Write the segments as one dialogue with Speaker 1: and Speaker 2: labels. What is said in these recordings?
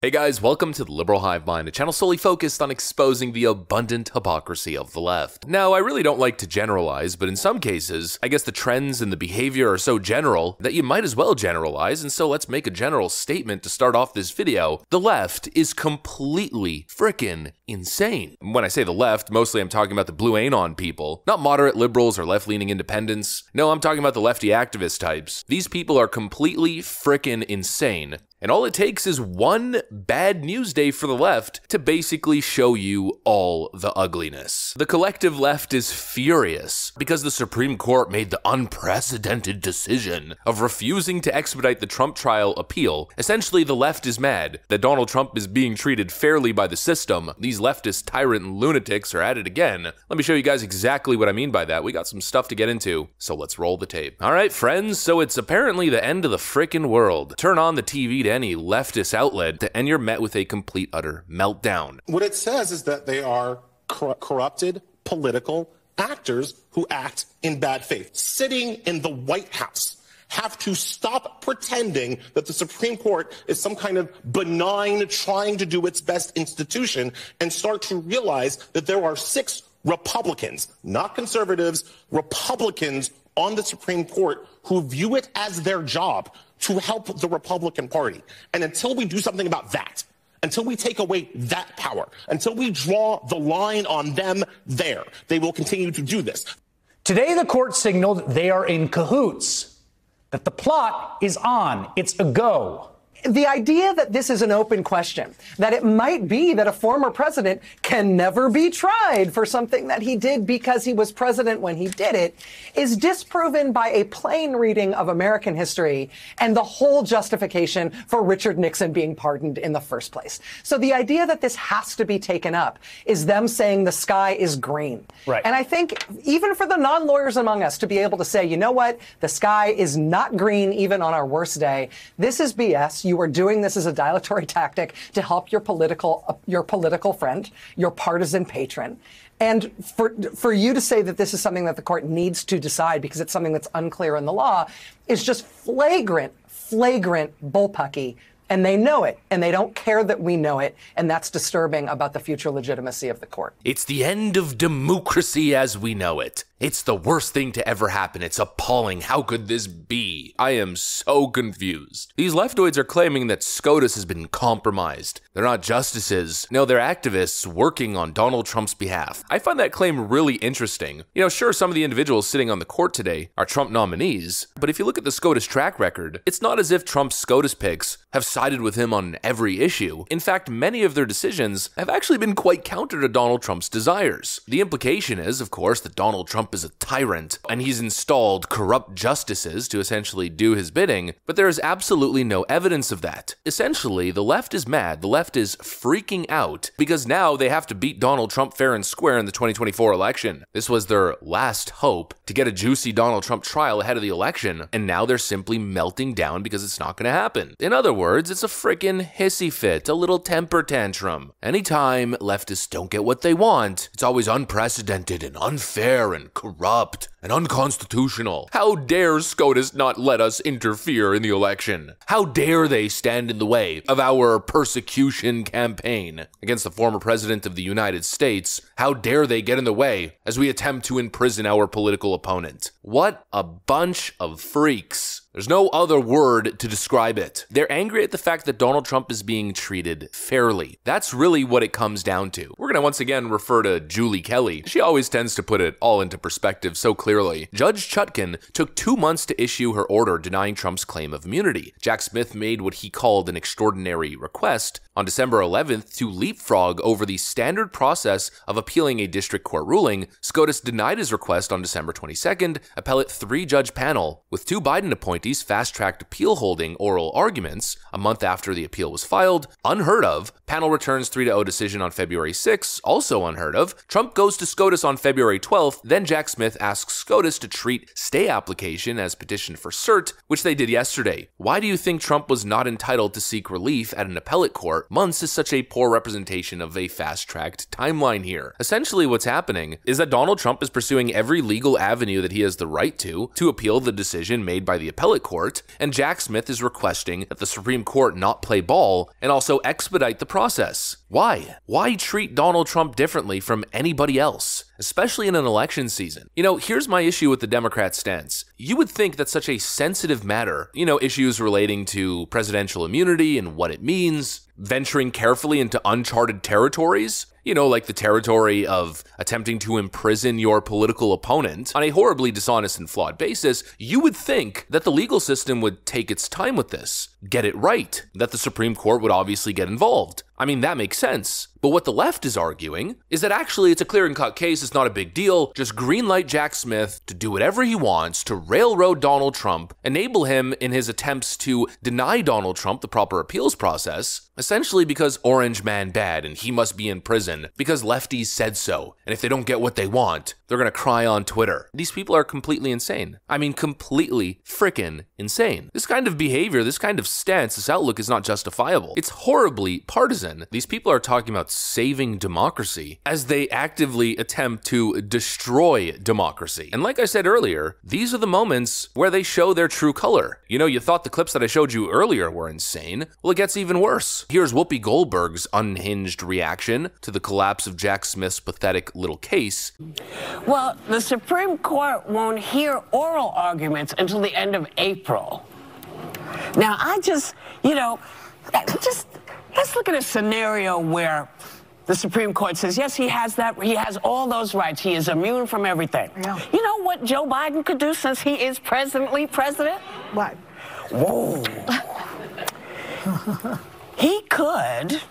Speaker 1: Hey guys, welcome to the Liberal Hive Mind, a channel solely focused on exposing the abundant hypocrisy of the left. Now, I really don't like to generalize, but in some cases, I guess the trends and the behavior are so general that you might as well generalize, and so let's make a general statement to start off this video. The left is completely frickin' insane. When I say the left, mostly I'm talking about the blue anon people, not moderate liberals or left-leaning independents. No, I'm talking about the lefty activist types. These people are completely frickin' insane. And all it takes is one bad news day for the left to basically show you all the ugliness. The collective left is furious because the Supreme Court made the unprecedented decision of refusing to expedite the Trump trial appeal. Essentially, the left is mad that Donald Trump is being treated fairly by the system. These leftist tyrant lunatics are at it again. Let me show you guys exactly what I mean by that. We got some stuff to get into, so let's roll the tape. All right, friends, so it's apparently the end of the frickin' world. Turn on the TV to any leftist outlet, and you're met with a complete, utter meltdown.
Speaker 2: What it says is that they are corrupted political actors who act in bad faith. Sitting in the White House have to stop pretending that the Supreme Court is some kind of benign, trying to do its best institution and start to realize that there are 6 Republicans, not conservatives, Republicans on the Supreme Court who view it as their job to help the Republican Party. And until we do something about that, until we take away that power, until we draw the line on them there, they will continue to do this.
Speaker 3: Today, the court signaled they are in cahoots, that the plot is on. It's a go.
Speaker 4: The idea that this is an open question, that it might be that a former president can never be tried for something that he did because he was president when he did it, is disproven by a plain reading of American history and the whole justification for Richard Nixon being pardoned in the first place. So the idea that this has to be taken up is them saying the sky is green.
Speaker 3: Right.
Speaker 4: And I think even for the non-lawyers among us to be able to say, you know what, the sky is not green even on our worst day, this is BS. You are doing this as a dilatory tactic to help your political friend, your partisan patron. And for you to say that this is something that the court needs to decide because it's something that's unclear in the law is just flagrant bullpucky. And they know it, and they don't care that we know it, and that's disturbing about the future legitimacy of the court.
Speaker 1: It's the end of democracy as we know it. It's the worst thing to ever happen. It's appalling. How could this be? I am so confused. These leftoids are claiming that SCOTUS has been compromised. They're not justices. No, they're activists working on Donald Trump's behalf. I find that claim really interesting. You know, sure, some of the individuals sitting on the court today are Trump nominees, but if you look at the SCOTUS track record, it's not as if Trump's SCOTUS picks have sided with him on every issue. In fact, many of their decisions have actually been quite counter to Donald Trump's desires. The implication is, of course, that Donald Trump is a tyrant, and he's installed corrupt justices to essentially do his bidding, but there is absolutely no evidence of that. Essentially, the left is mad, the left is freaking out, because now they have to beat Donald Trump fair and square in the 2024 election. This was their last hope to get a juicy Donald Trump trial ahead of the election, and now they're simply melting down because it's not going to happen. In other words, it's a freaking hissy fit, a little temper tantrum. Anytime leftists don't get what they want, it's always unprecedented and unfair and corrupt and unconstitutional. How dare SCOTUS not let us interfere in the election? How dare they stand in the way of our persecution campaign against the former president of the United States? How dare they get in the way as we attempt to imprison our political opponent? What a bunch of freaks. There's no other word to describe it. They're angry at the fact that Donald Trump is being treated fairly. That's really what it comes down to. We're gonna once again refer to Julie Kelly. She always tends to put it all into perspective so clearly. Judge Chutkan took 2 months to issue her order denying Trump's claim of immunity. Jack Smith made what he called an extraordinary request on December 11th to leapfrog over the standard process of appealing a district court ruling. SCOTUS denied his request on December 22nd. Appellate 3-judge panel with 2 Biden appointees fast-tracked appeal holding oral arguments a month after the appeal was filed. Unheard of. Panel returns 3-0 decision on February 6th, also unheard of. Trump goes to SCOTUS on February 12th, then Jack Smith asks SCOTUS to treat stay application as petition for cert, which they did yesterday. Why do you think Trump was not entitled to seek relief at an appellate court? Months is such a poor representation of a fast-tracked timeline here. Essentially what's happening is that Donald Trump is pursuing every legal avenue that he has the right to appeal the decision made by the appellate appellate court, and Jack Smith is requesting that the Supreme Court not play ball and also expedite the process. Why? Why treat Donald Trump differently from anybody else, especially in an election season? Here's my issue with the Democrat stance. You would think that such a sensitive matter, issues relating to presidential immunity and what it means, venturing carefully into uncharted territories, like the territory of attempting to imprison your political opponent on a horribly dishonest and flawed basis, you would think that the legal system would take its time with this, get it right, that the Supreme Court would obviously get involved. I mean, that makes sense. But what the left is arguing is that actually it's a clear and cut case, it's not a big deal, just greenlight Jack Smith to do whatever he wants to railroad Donald Trump, enable him in his attempts to deny Donald Trump the proper appeals process, essentially because Orange Man bad and he must be in prison because lefties said so, and if they don't get what they want, they're gonna cry on Twitter. These people are completely insane. I mean, completely frickin' insane. This kind of behavior, this kind of stance, this outlook is not justifiable. It's horribly partisan. These people are talking about saving democracy as they actively attempt to destroy democracy. And like I said earlier, these are the moments where they show their true color. You thought the clips that I showed you earlier were insane. Well, it gets even worse. Here's Whoopi Goldberg's unhinged reaction to the collapse of Jack Smith's pathetic little case.
Speaker 5: Well, the Supreme Court won't hear oral arguments until the end of April. Now, let's look at a scenario where the Supreme Court says, yes, he has all those rights. He is immune from everything. Yeah. You know what Joe Biden could do since he is presently president?
Speaker 6: What?
Speaker 5: Whoa. He could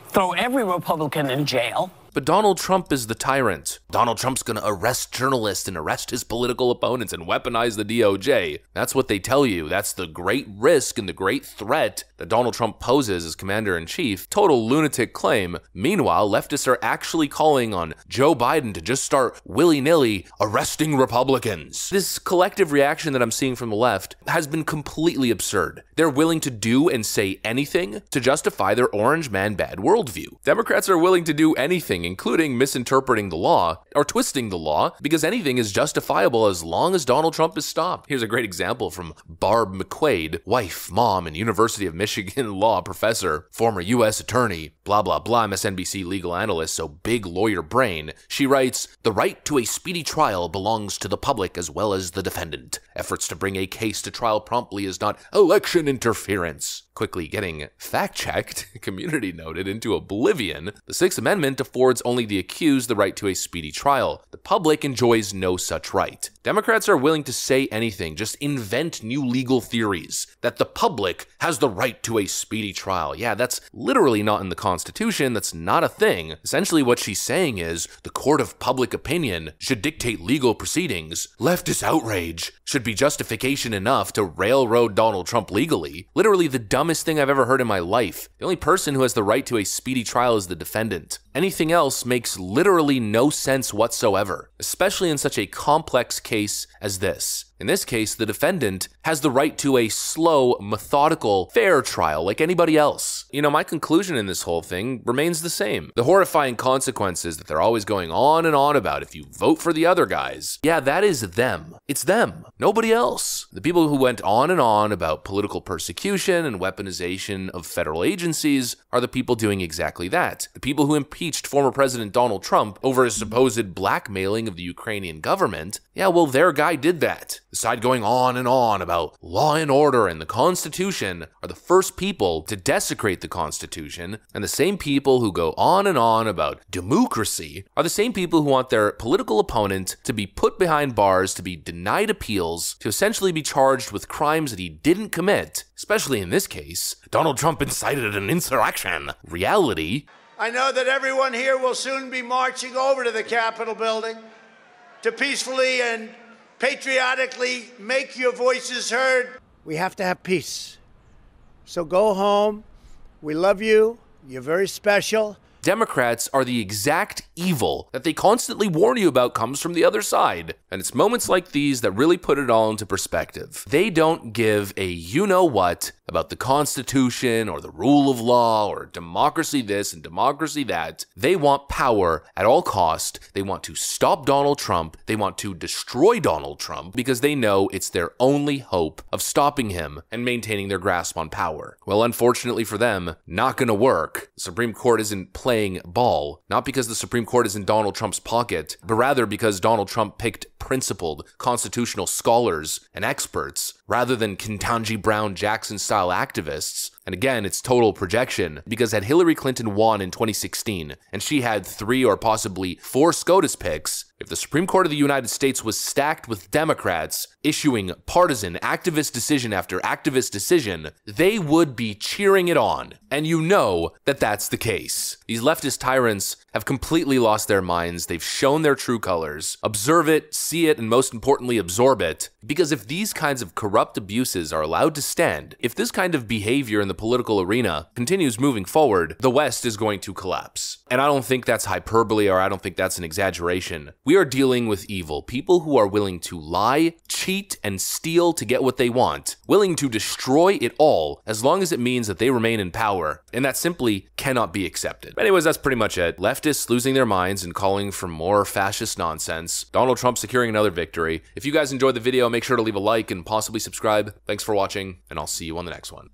Speaker 5: throw every Republican in jail.
Speaker 1: But Donald Trump is the tyrant. Donald Trump's gonna arrest journalists and arrest his political opponents and weaponize the DOJ. That's what they tell you. That's the great risk and the great threat that Donald Trump poses as commander-in-chief. Total lunatic claim. Meanwhile, leftists are actually calling on Joe Biden to just start willy-nilly arresting Republicans. This collective reaction that I'm seeing from the left has been completely absurd. They're willing to do and say anything to justify their orange man bad worldview. Democrats are willing to do anything, including misinterpreting the law or twisting the law, because anything is justifiable as long as Donald Trump is stopped. Here's a great example from Barb McQuaid, wife, mom, and University of Michigan law professor, former U.S. attorney, blah, blah, blah, MSNBC legal analyst, so big lawyer brain. She writes, "The right to a speedy trial belongs to the public as well as the defendant. Efforts to bring a case to trial promptly is not election interference." Quickly getting fact-checked, community noted, into oblivion, the Sixth Amendment affords only the accused the right to a speedy trial. The public enjoys no such right. Democrats are willing to say anything, just invent new legal theories, that the public has the right to a speedy trial. Yeah, that's literally not in the Constitution. That's not a thing. Essentially what she's saying is the court of public opinion should dictate legal proceedings. Leftist outrage should be justification enough to railroad Donald Trump legally. Literally the dumbest thing I've ever heard in my life. The only person who has the right to a speedy trial is the defendant. Anything else makes literally no sense whatsoever, especially in such a complex case as this. In this case, the defendant has the right to a slow, methodical, fair trial like anybody else. My conclusion in this whole thing remains the same. The horrifying consequences that they're always going on and on about if you vote for the other guys. Yeah, that is them. It's them. Nobody else. The people who went on and on about political persecution and weaponization of federal agencies are the people doing exactly that. The people who impeached former President Donald Trump over his supposed blackmailing of the Ukrainian government. Yeah, well, their guy did that. The side going on and on about law and order and the Constitution are the first people to desecrate the Constitution, and the same people who go on and on about democracy are the same people who want their political opponent to be put behind bars, to be denied appeals, to essentially be charged with crimes that he didn't commit, especially in this case. Donald Trump incited an insurrection. Reality.
Speaker 7: I know that everyone here will soon be marching over to the Capitol building to peacefully and patriotically make your voices heard.
Speaker 6: We have to have peace. So go home. We love you. You're very special.
Speaker 1: Democrats are the exact evil that they constantly warn you about comes from the other side. And it's moments like these that really put it all into perspective. They don't give a you-know-what about the Constitution or the rule of law or democracy this and democracy that. They want power at all cost. They want to stop Donald Trump. They want to destroy Donald Trump because they know it's their only hope of stopping him and maintaining their grasp on power. Well, unfortunately for them, not gonna work. The Supreme Court isn't playing ball, not because the Supreme Court is in Donald Trump's pocket, but rather because Donald Trump picked principled constitutional scholars and experts rather than Ketanji Brown Jackson-style activists. And again, it's total projection, because had Hillary Clinton won in 2016 and she had 3 or possibly 4 SCOTUS picks, if the Supreme Court of the United States was stacked with Democrats issuing partisan activist decision after activist decision, they would be cheering it on. And you know that that's the case. These leftist tyrants have completely lost their minds. They've shown their true colors. Observe it, see it, and most importantly, absorb it. Because if these kinds of corrupt abuses are allowed to stand, if this kind of behavior in the political arena continues moving forward, the West is going to collapse. And I don't think that's hyperbole, or I don't think that's an exaggeration. We are dealing with evil, people who are willing to lie, cheat, and steal to get what they want, willing to destroy it all as long as it means that they remain in power, and that simply cannot be accepted. But anyways, that's pretty much it. Leftists losing their minds and calling for more fascist nonsense. Donald Trump securing another victory. If you guys enjoyed the video, make sure to leave a like and possibly subscribe. Thanks for watching, and I'll see you on the next one.